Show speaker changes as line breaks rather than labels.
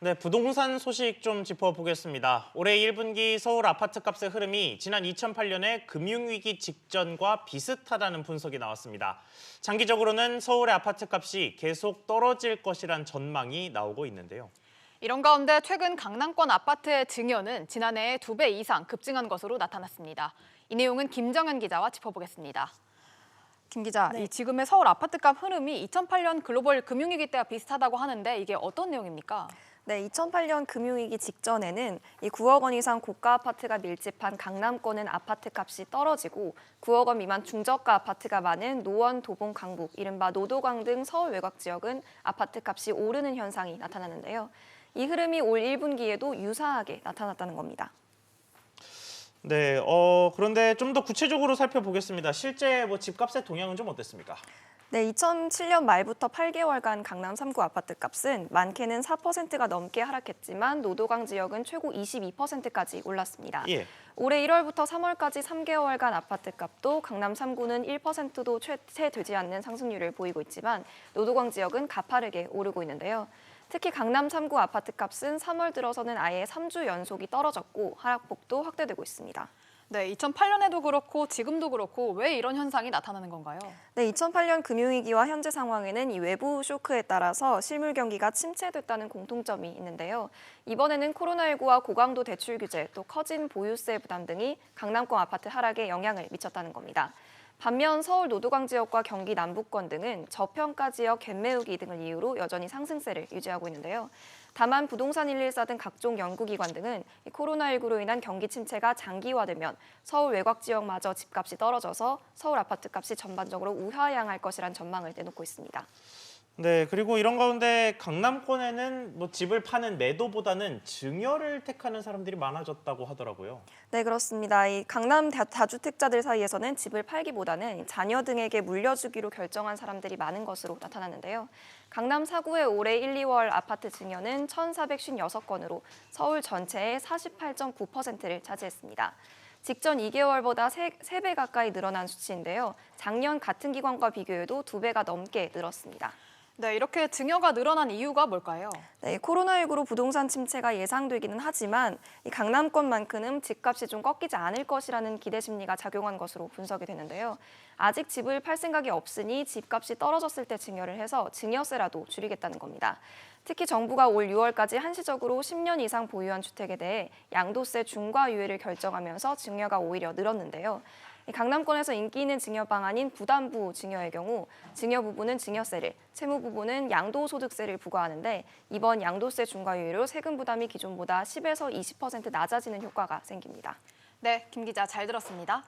네, 부동산 소식 좀 짚어보겠습니다. 올해 1분기 서울 아파트값의 흐름이 지난 2008년의 금융위기 직전과 비슷하다는 분석이 나왔습니다. 장기적으로는 서울의 아파트값이 계속 떨어질 것이란 전망이 나오고 있는데요.
이런 가운데 최근 강남권 아파트의 증여는 지난해에 2배 이상 급증한 것으로 나타났습니다. 이 내용은 김정현 기자와 짚어보겠습니다. 김 기자,
네.
이 지금의 서울 아파트값 흐름이 2008년 글로벌 금융위기 때와 비슷하다고 하는데 이게 어떤 내용입니까?
네, 2008년 금융위기 직전에는 이 9억 원 이상 고가 아파트가 밀집한 강남권은 아파트 값이 떨어지고 9억 원 미만 중저가 아파트가 많은 노원, 도봉, 강북, 이른바 노도강 등 서울 외곽 지역은 아파트 값이 오르는 현상이 나타나는데요. 이 흐름이 올 1분기에도 유사하게 나타났다는 겁니다.
네, 그런데 좀 더 구체적으로 살펴보겠습니다. 실제 집값의 동향은 좀 어땠습니까?
네, 2007년 말부터 8개월간 강남 3구 아파트 값은 많게는 4%가 넘게 하락했지만 노도강 지역은 최고 22%까지 올랐습니다.
예.
올해 1월부터 3월까지 3개월간 아파트 값도 강남 3구는 1%도 채 되지 않는 상승률을 보이고 있지만 노도강 지역은 가파르게 오르고 있는데요. 특히 강남 3구 아파트 값은 3월 들어서는 아예 3주 연속이 떨어졌고 하락폭도 확대되고 있습니다.
네, 2008년에도 그렇고 지금도 그렇고 왜 이런 현상이 나타나는 건가요?
네, 2008년 금융위기와 현재 상황에는 이 외부 쇼크에 따라서 실물 경기가 침체됐다는 공통점이 있는데요. 이번에는 코로나19와 고강도 대출 규제, 또 커진 보유세 부담 등이 강남권 아파트 하락에 영향을 미쳤다는 겁니다. 반면 서울 노도강 지역과 경기 남부권 등은 저평가 지역 갭매우기 등을 이유로 여전히 상승세를 유지하고 있는데요. 다만 부동산 114 등 각종 연구기관 등은 코로나19로 인한 경기 침체가 장기화되면 서울 외곽 지역마저 집값이 떨어져서 서울 아파트값이 전반적으로 우하향할 것이란 전망을 내놓고 있습니다.
네, 그리고 이런 가운데 강남권에는 집을 파는 매도보다는 증여를 택하는 사람들이 많아졌다고 하더라고요.
네, 그렇습니다. 이 강남 다주택자들 사이에서는 집을 팔기보다는 자녀 등에게 물려주기로 결정한 사람들이 많은 것으로 나타났는데요. 강남 4구의 올해 1, 2월 아파트 증여는 1,456건으로 서울 전체의 48.9%를 차지했습니다. 직전 2개월보다 3배 가까이 늘어난 수치인데요. 작년 같은 기간과 비교해도 2배가 넘게 늘었습니다.
네, 이렇게 증여가 늘어난 이유가 뭘까요?
네, 코로나19로 부동산 침체가 예상되기는 하지만 이 강남권만큼은 집값이 좀 꺾이지 않을 것이라는 기대 심리가 작용한 것으로 분석이 되는데요. 아직 집을 팔 생각이 없으니 집값이 떨어졌을 때 증여를 해서 증여세라도 줄이겠다는 겁니다. 특히 정부가 올 6월까지 한시적으로 10년 이상 보유한 주택에 대해 양도세 중과 유예를 결정하면서 증여가 오히려 늘었는데요. 강남권에서 인기 있는 증여 방안인 부담부 증여의 경우 증여 부분은 증여세를, 채무 부분은 양도소득세를 부과하는데 이번 양도세 중과유예로 세금 부담이 기존보다 10에서 20% 낮아지는 효과가 생깁니다.
네, 김 기자 잘 들었습니다.